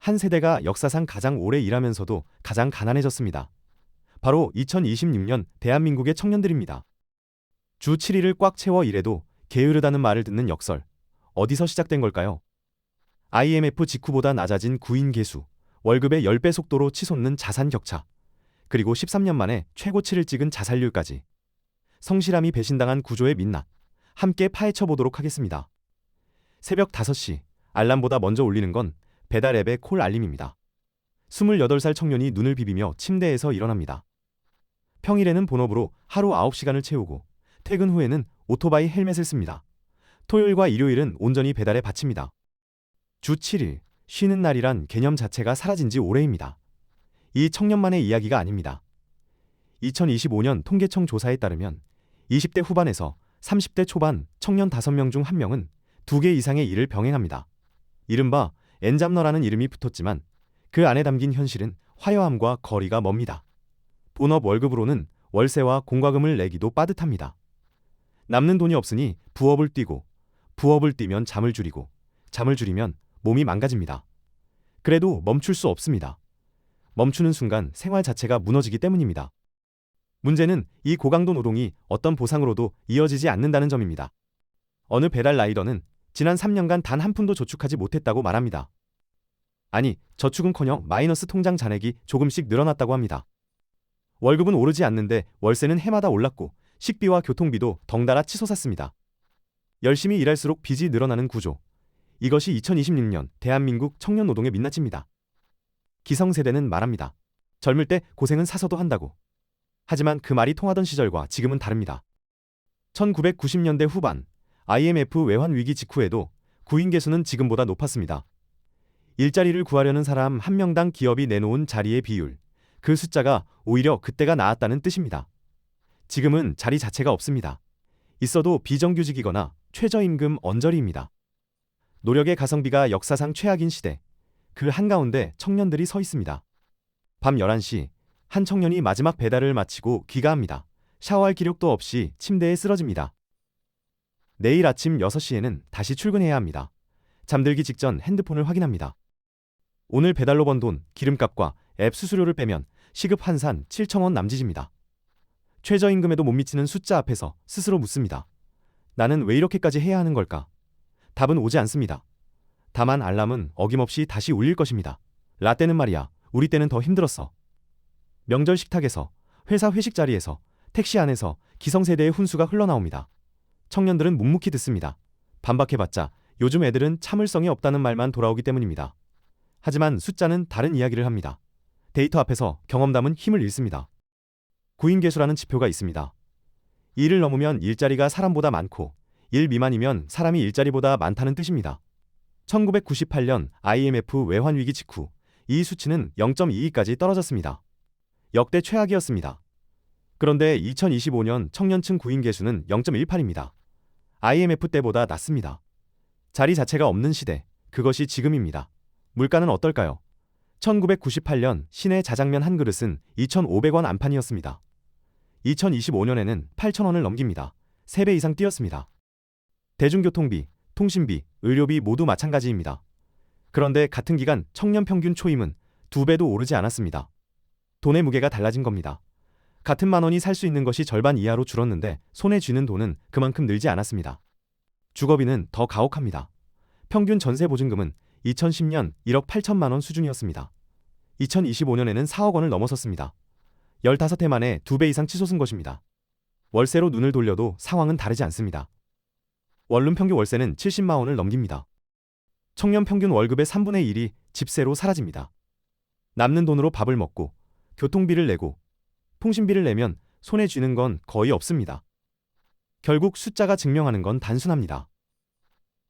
한 세대가 역사상 가장 오래 일하면서도 가장 가난해졌습니다. 바로 2026년 대한민국의 청년들입니다. 주 7일을 꽉 채워 일해도 게으르다는 말을 듣는 역설. 어디서 시작된 걸까요? IMF 직후보다 낮아진 구인 계수, 월급의 10배 속도로 치솟는 자산 격차, 그리고 13년 만에 최고치를 찍은 자살률까지. 성실함이 배신당한 구조의 민낯. 함께 파헤쳐 보도록 하겠습니다. 새벽 5시, 알람보다 먼저 울리는 건 배달 앱의 콜 알림입니다. 28살 청년이 눈을 비비며 침대에서 일어납니다. 평일에는 본업으로 하루 9시간을 채우고 퇴근 후에는 오토바이 헬멧을 씁니다. 토요일과 일요일은 온전히 배달에 바칩니다. 주 7일, 쉬는 날이란 개념 자체가 사라진 지 오래입니다. 이 청년만의 이야기가 아닙니다. 2025년 통계청 조사에 따르면 20대 후반에서 30대 초반 청년 5명 중 1명은 2개 이상의 일을 병행합니다. 이른바 엔잡러라는 이름이 붙었지만 그 안에 담긴 현실은 화려함과 거리가 멉니다. 본업 월급으로는 월세와 공과금을 내기도 빠듯합니다. 남는 돈이 없으니 부업을 뛰고, 부업을 뛰면 잠을 줄이고, 잠을 줄이면 몸이 망가집니다. 그래도 멈출 수 없습니다. 멈추는 순간 생활 자체가 무너지기 때문입니다. 문제는 이 고강도 노동이 어떤 보상으로도 이어지지 않는다는 점입니다. 어느 배달 라이더는 지난 3년간 단 한 푼도 저축하지 못했다고 말합니다. 아니, 저축은커녕 마이너스 통장 잔액이 조금씩 늘어났다고 합니다. 월급은 오르지 않는데 월세는 해마다 올랐고 식비와 교통비도 덩달아 치솟았습니다. 열심히 일할수록 빚이 늘어나는 구조. 이것이 2026년 대한민국 청년 노동의 민낯입니다. 기성세대는 말합니다. 젊을 때 고생은 사서도 한다고. 하지만 그 말이 통하던 시절과 지금은 다릅니다. 1990년대 후반 IMF 외환 위기 직후에도 구인 계수는 지금보다 높았습니다. 일자리를 구하려는 사람 한 명당 기업이 내놓은 자리의 비율, 그 숫자가 오히려 그때가 나았다는 뜻입니다. 지금은 자리 자체가 없습니다. 있어도 비정규직이거나 최저임금 언저리입니다. 노력의 가성비가 역사상 최악인 시대, 그 한가운데 청년들이 서 있습니다. 밤 11시, 한 청년이 마지막 배달을 마치고 귀가합니다. 샤워할 기력도 없이 침대에 쓰러집니다. 내일 아침 6시에는 다시 출근해야 합니다. 잠들기 직전 핸드폰을 확인합니다. 오늘 배달로 번 돈, 기름값과 앱 수수료를 빼면 시급 한산 7,000원 남짓입니다. 최저임금에도 못 미치는 숫자 앞에서 스스로 묻습니다. 나는 왜 이렇게까지 해야 하는 걸까? 답은 오지 않습니다. 다만 알람은 어김없이 다시 울릴 것입니다. 라떼는 말이야, 우리 때는 더 힘들었어. 명절 식탁에서, 회사 회식 자리에서, 택시 안에서 기성세대의 훈수가 흘러나옵니다. 청년들은 묵묵히 듣습니다. 반박해봤자 요즘 애들은 참을성이 없다는 말만 돌아오기 때문입니다. 하지만 숫자는 다른 이야기를 합니다. 데이터 앞에서 경험담은 힘을 잃습니다. 구인계수라는 지표가 있습니다. 2를 넘으면 일자리가 사람보다 많고 1 미만이면 사람이 일자리보다 많다는 뜻입니다. 1998년 IMF 외환위기 직후 이 수치는 0.22까지 떨어졌습니다. 역대 최악이었습니다. 그런데 2025년 청년층 구인 계수는 0.18입니다. IMF 때보다 낮습니다. 자리 자체가 없는 시대, 그것이 지금입니다. 물가는 어떨까요? 1998년 시내 자장면 한 그릇은 2,500원 안팎이었습니다. 2025년에는 8,000원을 넘깁니다. 3배 이상 뛰었습니다. 대중교통비, 통신비, 의료비 모두 마찬가지입니다. 그런데 같은 기간 청년 평균 초임은 2배도 오르지 않았습니다. 돈의 무게가 달라진 겁니다. 같은 만 원이 살 수 있는 것이 절반 이하로 줄었는데 손에 쥐는 돈은 그만큼 늘지 않았습니다. 주거비는 더 가혹합니다. 평균 전세 보증금은 2010년 1억 8천만 원 수준이었습니다. 2025년에는 4억 원을 넘어섰습니다. 15해 만에 2배 이상 치솟은 것입니다. 월세로 눈을 돌려도 상황은 다르지 않습니다. 원룸 평균 월세는 70만 원을 넘깁니다. 청년 평균 월급의 3분의 1이 집세로 사라집니다. 남는 돈으로 밥을 먹고 교통비를 내고 통신비를 내면 손에 쥐는 건 거의 없습니다. 결국 숫자가 증명하는 건 단순합니다.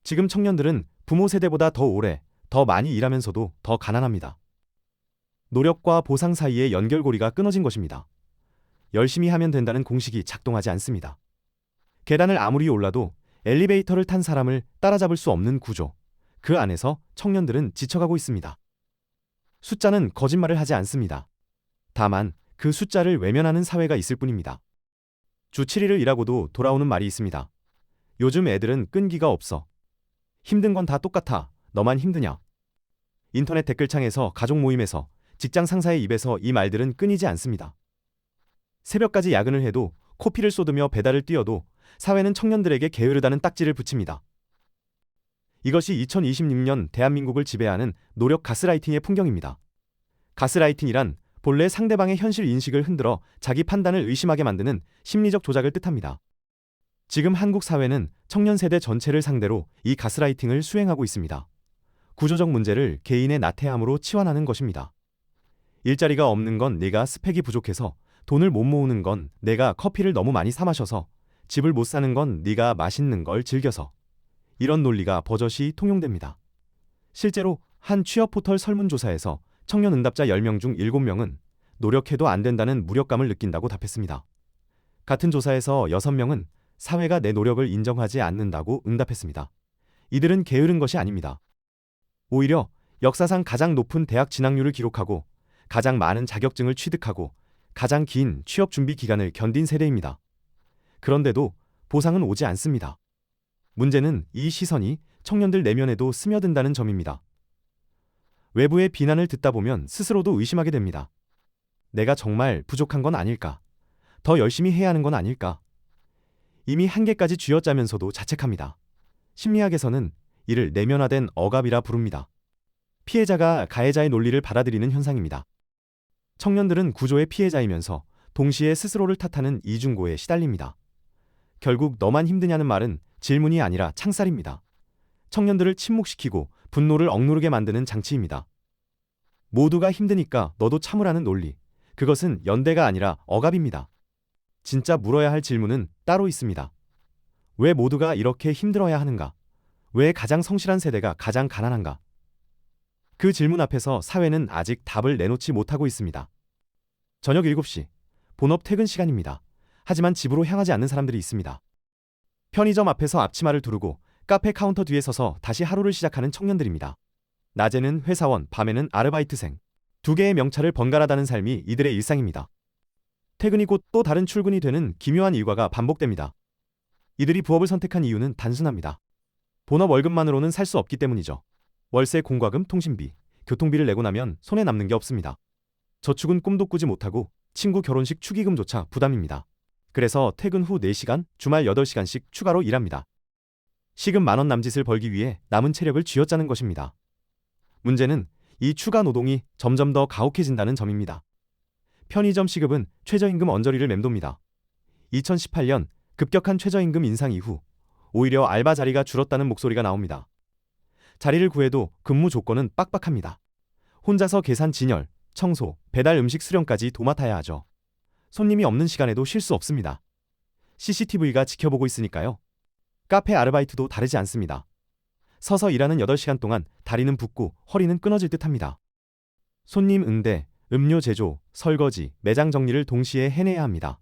지금 청년들은 부모 세대보다 더 오래, 더 많이 일하면서도 더 가난합니다. 노력과 보상 사이의 연결고리가 끊어진 것입니다. 열심히 하면 된다는 공식이 작동하지 않습니다. 계단을 아무리 올라도 엘리베이터를 탄 사람을 따라잡을 수 없는 구조, 그 안에서 청년들은 지쳐가고 있습니다. 숫자는 거짓말을 하지 않습니다. 다만 그 숫자를 외면하는 사회가 있을 뿐입니다. 주 7일을 일하고도 돌아오는 말이 있습니다. 요즘 애들은 끈기가 없어. 힘든 건 다 똑같아. 너만 힘드냐? 인터넷 댓글창에서, 가족 모임에서, 직장 상사의 입에서 이 말들은 끊이지 않습니다. 새벽까지 야근을 해도, 코피를 쏟으며 배달을 뛰어도 사회는 청년들에게 게으르다는 딱지를 붙입니다. 이것이 2026년 대한민국을 지배하는 노력 가스라이팅의 풍경입니다. 가스라이팅이란 본래 상대방의 현실 인식을 흔들어 자기 판단을 의심하게 만드는 심리적 조작을 뜻합니다. 지금 한국 사회는 청년 세대 전체를 상대로 이 가스라이팅을 수행하고 있습니다. 구조적 문제를 개인의 나태함으로 치환하는 것입니다. 일자리가 없는 건 내가 스펙이 부족해서, 돈을 못 모으는 건 내가 커피를 너무 많이 사 마셔서, 집을 못 사는 건 네가 맛있는 걸 즐겨서. 이런 논리가 버젓이 통용됩니다. 실제로 한 취업 포털 설문조사에서 청년 응답자 10명 중 7명은 노력해도 안 된다는 무력감을 느낀다고 답했습니다. 같은 조사에서 6명은 사회가 내 노력을 인정하지 않는다고 응답했습니다. 이들은 게으른 것이 아닙니다. 오히려 역사상 가장 높은 대학 진학률을 기록하고 가장 많은 자격증을 취득하고 가장 긴 취업 준비 기간을 견딘 세대입니다. 그런데도 보상은 오지 않습니다. 문제는 이 시선이 청년들 내면에도 스며든다는 점입니다. 외부의 비난을 듣다 보면 스스로도 의심하게 됩니다. 내가 정말 부족한 건 아닐까? 더 열심히 해야 하는 건 아닐까? 이미 한계까지 쥐어짜면서도 자책합니다. 심리학에서는 이를 내면화된 억압이라 부릅니다. 피해자가 가해자의 논리를 받아들이는 현상입니다. 청년들은 구조의 피해자이면서 동시에 스스로를 탓하는 이중고에 시달립니다. 결국 너만 힘드냐는 말은 질문이 아니라 창살입니다. 청년들을 침묵시키고 분노를 억누르게 만드는 장치입니다. 모두가 힘드니까 너도 참으라는 논리. 그것은 연대가 아니라 억압입니다. 진짜 물어야 할 질문은 따로 있습니다. 왜 모두가 이렇게 힘들어야 하는가? 왜 가장 성실한 세대가 가장 가난한가? 그 질문 앞에서 사회는 아직 답을 내놓지 못하고 있습니다. 저녁 7시, 본업 퇴근 시간입니다. 하지만 집으로 향하지 않는 사람들이 있습니다. 편의점 앞에서 앞치마를 두르고 카페 카운터 뒤에 서서 다시 하루를 시작하는 청년들입니다. 낮에는 회사원, 밤에는 아르바이트생. 두 개의 명찰을 번갈아다는 삶이 이들의 일상입니다. 퇴근이 곧 또 다른 출근이 되는 기묘한 일과가 반복됩니다. 이들이 부업을 선택한 이유는 단순합니다. 본업 월급만으로는 살 수 없기 때문이죠. 월세, 공과금, 통신비, 교통비를 내고 나면 손에 남는 게 없습니다. 저축은 꿈도 꾸지 못하고 친구 결혼식 축의금조차 부담입니다. 그래서 퇴근 후 4시간, 주말 8시간씩 추가로 일합니다. 시급 10,000원 남짓을 벌기 위해 남은 체력을 쥐어짜는 것입니다. 문제는 이 추가 노동이 점점 더 가혹해진다는 점입니다. 편의점 시급은 최저임금 언저리를 맴돕니다. 2018년 급격한 최저임금 인상 이후 오히려 알바 자리가 줄었다는 목소리가 나옵니다. 자리를 구해도 근무 조건은 빡빡합니다. 혼자서 계산 진열, 청소, 배달 음식 수령까지 도맡아야 하죠. 손님이 없는 시간에도 쉴 수 없습니다. CCTV가 지켜보고 있으니까요. 카페 아르바이트도 다르지 않습니다. 서서 일하는 8시간 동안 다리는 붓고 허리는 끊어질 듯합니다. 손님 응대, 음료 제조, 설거지, 매장 정리를 동시에 해내야 합니다.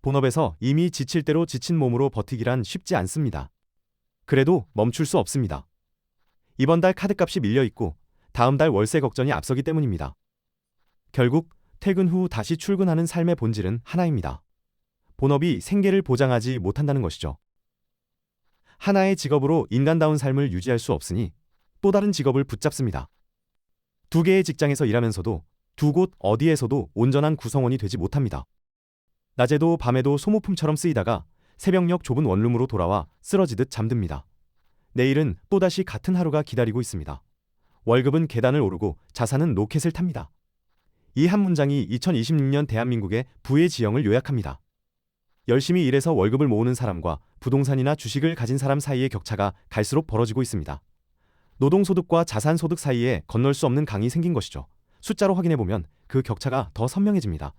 본업에서 이미 지칠 대로 지친 몸으로 버티기란 쉽지 않습니다. 그래도 멈출 수 없습니다. 이번 달 카드값이 밀려있고 다음 달 월세 걱정이 앞서기 때문입니다. 결국 퇴근 후 다시 출근하는 삶의 본질은 하나입니다. 본업이 생계를 보장하지 못한다는 것이죠. 하나의 직업으로 인간다운 삶을 유지할 수 없으니 또 다른 직업을 붙잡습니다. 두 개의 직장에서 일하면서도 두 곳 어디에서도 온전한 구성원이 되지 못합니다. 낮에도 밤에도 소모품처럼 쓰이다가 새벽녘 좁은 원룸으로 돌아와 쓰러지듯 잠듭니다. 내일은 또다시 같은 하루가 기다리고 있습니다. 월급은 계단을 오르고 자산은 로켓을 탑니다. 이 한 문장이 2026년 대한민국의 부의 지형을 요약합니다. 열심히 일해서 월급을 모으는 사람과 부동산이나 주식을 가진 사람 사이의 격차가 갈수록 벌어지고 있습니다. 노동소득과 자산소득 사이에 건널 수 없는 강이 생긴 것이죠. 숫자로 확인해보면 그 격차가 더 선명해집니다.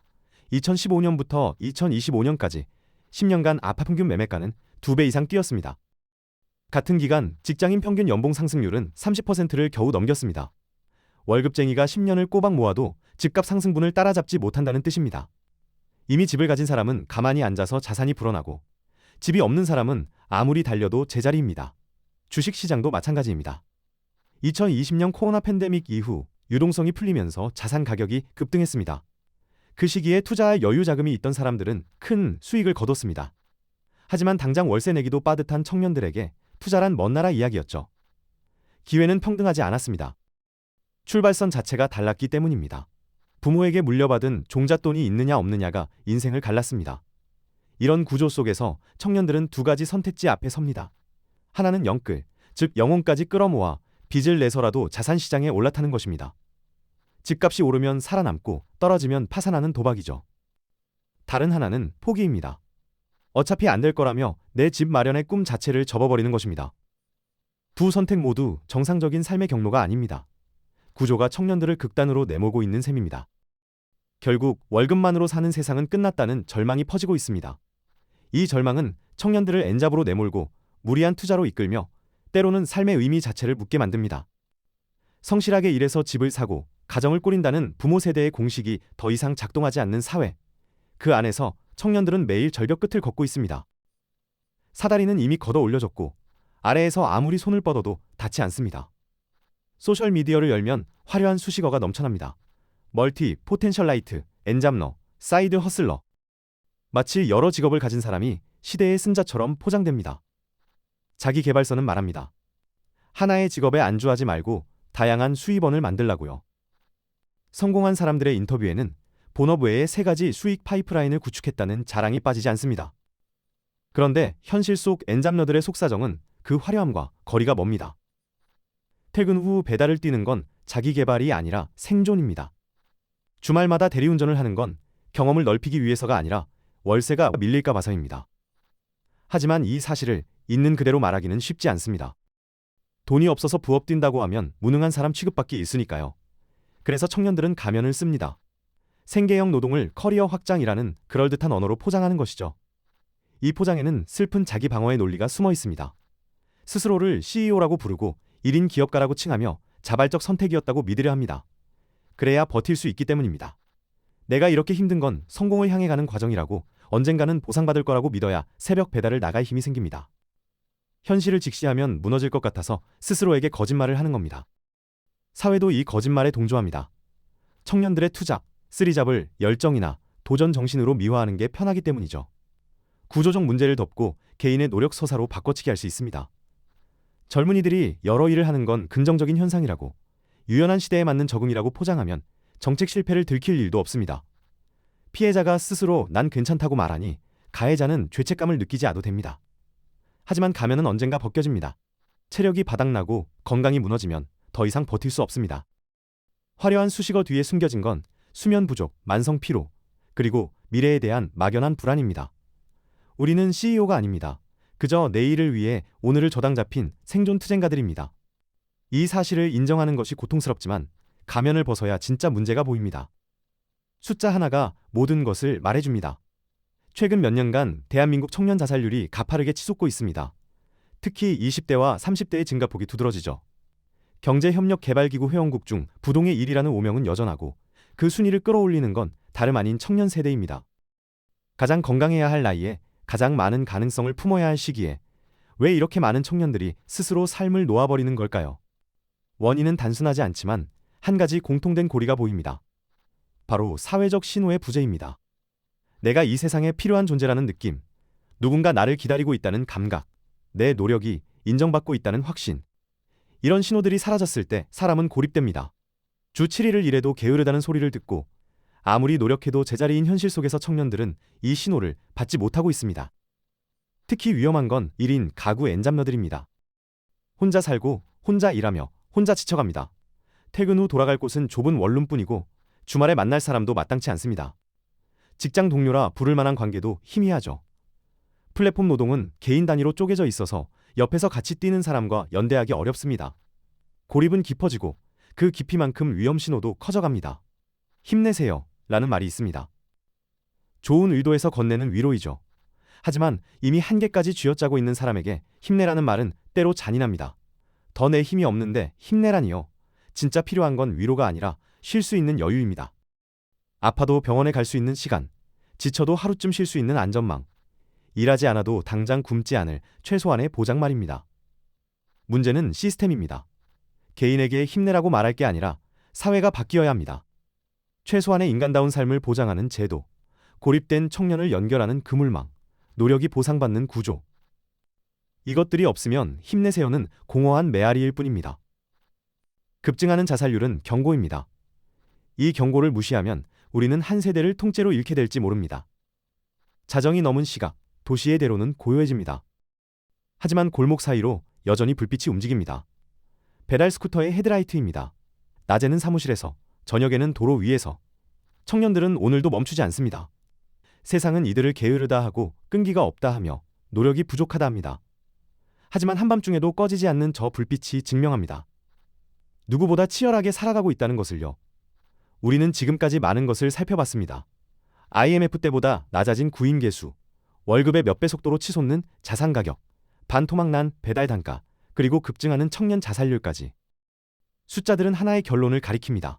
2015년부터 2025년까지 10년간 아파 평균 매매가는 2배 이상 뛰었습니다. 같은 기간 직장인 평균 연봉 상승률은 30%를 겨우 넘겼습니다. 월급쟁이가 10년을 꼬박 모아도 집값 상승분을 따라잡지 못한다는 뜻입니다. 이미 집을 가진 사람은 가만히 앉아서 자산이 불어나고 집이 없는 사람은 아무리 달려도 제자리입니다. 주식시장도 마찬가지입니다. 2020년 코로나 팬데믹 이후 유동성이 풀리면서 자산 가격이 급등했습니다. 그 시기에 투자할 여유 자금이 있던 사람들은 큰 수익을 거뒀습니다. 하지만 당장 월세 내기도 빠듯한 청년들에게 투자란 먼 나라 이야기였죠. 기회는 평등하지 않았습니다. 출발선 자체가 달랐기 때문입니다. 부모에게 물려받은 종잣돈이 있느냐 없느냐가 인생을 갈랐습니다. 이런 구조 속에서 청년들은 두 가지 선택지 앞에 섭니다. 하나는 영끌, 즉 영혼까지 끌어모아 빚을 내서라도 자산시장에 올라타는 것입니다. 집값이 오르면 살아남고 떨어지면 파산하는 도박이죠. 다른 하나는 포기입니다. 어차피 안 될 거라며 내 집 마련의 꿈 자체를 접어버리는 것입니다. 두 선택 모두 정상적인 삶의 경로가 아닙니다. 구조가 청년들을 극단으로 내몰고 있는 셈입니다. 결국 월급만으로 사는 세상은 끝났다는 절망이 퍼지고 있습니다. 이 절망은 청년들을 N잡으로 내몰고 무리한 투자로 이끌며 때로는 삶의 의미 자체를 묻게 만듭니다. 성실하게 일해서 집을 사고 가정을 꾸린다는 부모 세대의 공식이 더 이상 작동하지 않는 사회. 그 안에서 청년들은 매일 절벽 끝을 걷고 있습니다. 사다리는 이미 걷어 올려졌고 아래에서 아무리 손을 뻗어도 닿지 않습니다. 소셜미디어를 열면 화려한 수식어가 넘쳐납니다. 멀티, 포텐셜라이트, 엔잡러, 사이드 허슬러. 마치 여러 직업을 가진 사람이 시대의 승자처럼 포장됩니다. 자기 개발서는 말합니다. 하나의 직업에 안주하지 말고 다양한 수입원을 만들라고요. 성공한 사람들의 인터뷰에는 본업 외에 3가지 수익 파이프라인을 구축했다는 자랑이 빠지지 않습니다. 그런데 현실 속 엔잡러들의 속사정은 그 화려함과 거리가 멉니다. 퇴근 후 배달을 뛰는 건 자기 개발이 아니라 생존입니다. 주말마다 대리운전을 하는 건 경험을 넓히기 위해서가 아니라 월세가 밀릴까 봐서입니다. 하지만 이 사실을 있는 그대로 말하기는 쉽지 않습니다. 돈이 없어서 부업 뛴다고 하면 무능한 사람 취급받기 일쑤니까요. 그래서 청년들은 가면을 씁니다. 생계형 노동을 커리어 확장이라는 그럴듯한 언어로 포장하는 것이죠. 이 포장에는 슬픈 자기 방어의 논리가 숨어 있습니다. 스스로를 CEO라고 부르고 1인 기업가라고 칭하며 자발적 선택이었다고 믿으려 합니다. 그래야 버틸 수 있기 때문입니다. 내가 이렇게 힘든 건 성공을 향해 가는 과정이라고, 언젠가는 보상받을 거라고 믿어야 새벽 배달을 나갈 힘이 생깁니다. 현실을 직시하면 무너질 것 같아서 스스로에게 거짓말을 하는 겁니다. 사회도 이 거짓말에 동조합니다. 청년들의 투잡, 쓰리잡을 열정이나 도전 정신으로 미화하는 게 편하기 때문이죠. 구조적 문제를 덮고 개인의 노력 서사로 바꿔치기 할 수 있습니다. 젊은이들이 여러 일을 하는 건 긍정적인 현상이라고, 유연한 시대에 맞는 적응이라고 포장하면 정책 실패를 들킬 일도 없습니다. 피해자가 스스로 난 괜찮다고 말하니 가해자는 죄책감을 느끼지 않아도 됩니다. 하지만 가면은 언젠가 벗겨집니다. 체력이 바닥나고 건강이 무너지면 더 이상 버틸 수 없습니다. 화려한 수식어 뒤에 숨겨진 건 수면 부족, 만성 피로, 그리고 미래에 대한 막연한 불안입니다. 우리는 CEO가 아닙니다. 그저 내일을 위해 오늘을 저당 잡힌 생존 투쟁가들입니다. 이 사실을 인정하는 것이 고통스럽지만 가면을 벗어야 진짜 문제가 보입니다. 숫자 하나가 모든 것을 말해줍니다. 최근 몇 년간 대한민국 청년 자살률이 가파르게 치솟고 있습니다. 특히 20대와 30대의 증가폭이 두드러지죠. 경제협력개발기구 회원국 중 부동의 1위라는 오명은 여전하고, 그 순위를 끌어올리는 건 다름 아닌 청년 세대입니다. 가장 건강해야 할 나이에 가장 많은 가능성을 품어야 할 시기에 왜 이렇게 많은 청년들이 스스로 삶을 놓아버리는 걸까요? 원인은 단순하지 않지만 한 가지 공통된 고리가 보입니다. 바로 사회적 신호의 부재입니다. 내가 이 세상에 필요한 존재라는 느낌, 누군가 나를 기다리고 있다는 감각, 내 노력이 인정받고 있다는 확신. 이런 신호들이 사라졌을 때 사람은 고립됩니다. 주 7일을 일해도 게으르다는 소리를 듣고 아무리 노력해도 제자리인 현실 속에서 청년들은 이 신호를 받지 못하고 있습니다. 특히 위험한 건 1인 가구 엔잡러들입니다. 혼자 살고 혼자 일하며 혼자 지쳐갑니다. 퇴근 후 돌아갈 곳은 좁은 원룸뿐이고 주말에 만날 사람도 마땅치 않습니다. 직장 동료라 부를 만한 관계도 희미하죠. 플랫폼 노동은 개인 단위로 쪼개져 있어서 옆에서 같이 뛰는 사람과 연대하기 어렵습니다. 고립은 깊어지고 그 깊이만큼 위험 신호도 커져갑니다. 힘내세요 라는 말이 있습니다. 좋은 의도에서 건네는 위로이죠. 하지만 이미 한계까지 쥐어짜고 있는 사람에게 힘내라는 말은 때로 잔인합니다. 더 내 힘이 없는데 힘내라니요. 진짜 필요한 건 위로가 아니라 쉴 수 있는 여유입니다. 아파도 병원에 갈 수 있는 시간, 지쳐도 하루쯤 쉴 수 있는 안전망, 일하지 않아도 당장 굶지 않을 최소한의 보장 말입니다. 문제는 시스템입니다. 개인에게 힘내라고 말할 게 아니라 사회가 바뀌어야 합니다. 최소한의 인간다운 삶을 보장하는 제도, 고립된 청년을 연결하는 그물망, 노력이 보상받는 구조. 이것들이 없으면 힘내세요는 공허한 메아리일 뿐입니다. 급증하는 자살률은 경고입니다. 이 경고를 무시하면 우리는 한 세대를 통째로 잃게 될지 모릅니다. 자정이 넘은 시각, 도시의 대로는 고요해집니다. 하지만 골목 사이로 여전히 불빛이 움직입니다. 배달 스쿠터의 헤드라이트입니다. 낮에는 사무실에서, 저녁에는 도로 위에서. 청년들은 오늘도 멈추지 않습니다. 세상은 이들을 게으르다 하고 끈기가 없다 하며 노력이 부족하다 합니다. 하지만 한밤중에도 꺼지지 않는 저 불빛이 증명합니다. 누구보다 치열하게 살아가고 있다는 것을요. 우리는 지금까지 많은 것을 살펴봤습니다. IMF 때보다 낮아진 구인 개수, 월급의 몇 배 속도로 치솟는 자산 가격, 반토막난 배달 단가, 그리고 급증하는 청년 자살률까지. 숫자들은 하나의 결론을 가리킵니다.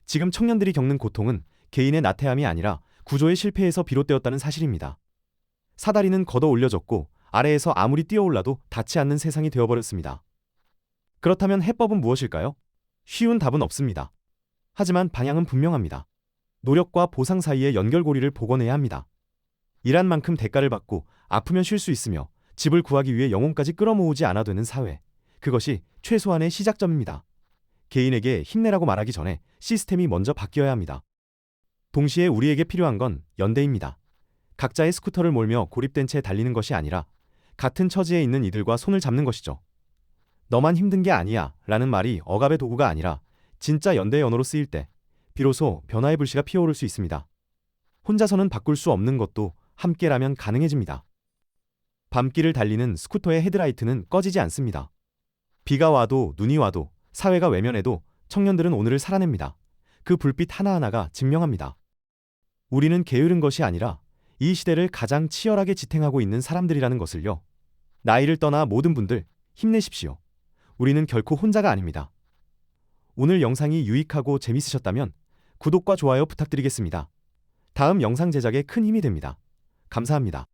지금 청년들이 겪는 고통은 개인의 나태함이 아니라 구조의 실패에서 비롯되었다는 사실입니다. 사다리는 걷어 올려졌고 아래에서 아무리 뛰어올라도 닿지 않는 세상이 되어버렸습니다. 그렇다면 해법은 무엇일까요? 쉬운 답은 없습니다. 하지만 방향은 분명합니다. 노력과 보상 사이의 연결고리를 복원해야 합니다. 일한 만큼 대가를 받고 아프면 쉴 수 있으며 집을 구하기 위해 영혼까지 끌어모으지 않아도 되는 사회. 그것이 최소한의 시작점입니다. 개인에게 힘내라고 말하기 전에 시스템이 먼저 바뀌어야 합니다. 동시에 우리에게 필요한 건 연대입니다. 각자의 스쿠터를 몰며 고립된 채 달리는 것이 아니라 같은 처지에 있는 이들과 손을 잡는 것이죠. 너만 힘든 게 아니야 라는 말이 억압의 도구가 아니라 진짜 연대의 언어로 쓰일 때 비로소 변화의 불씨가 피어오를 수 있습니다. 혼자서는 바꿀 수 없는 것도 함께라면 가능해집니다. 밤길을 달리는 스쿠터의 헤드라이트는 꺼지지 않습니다. 비가 와도 눈이 와도 사회가 외면해도 청년들은 오늘을 살아냅니다. 그 불빛 하나하나가 증명합니다. 우리는 게으른 것이 아니라 이 시대를 가장 치열하게 지탱하고 있는 사람들이라는 것을요. 나이를 떠나 모든 분들 힘내십시오. 우리는 결코 혼자가 아닙니다. 오늘 영상이 유익하고 재밌으셨다면 구독과 좋아요 부탁드리겠습니다. 다음 영상 제작에 큰 힘이 됩니다. 감사합니다.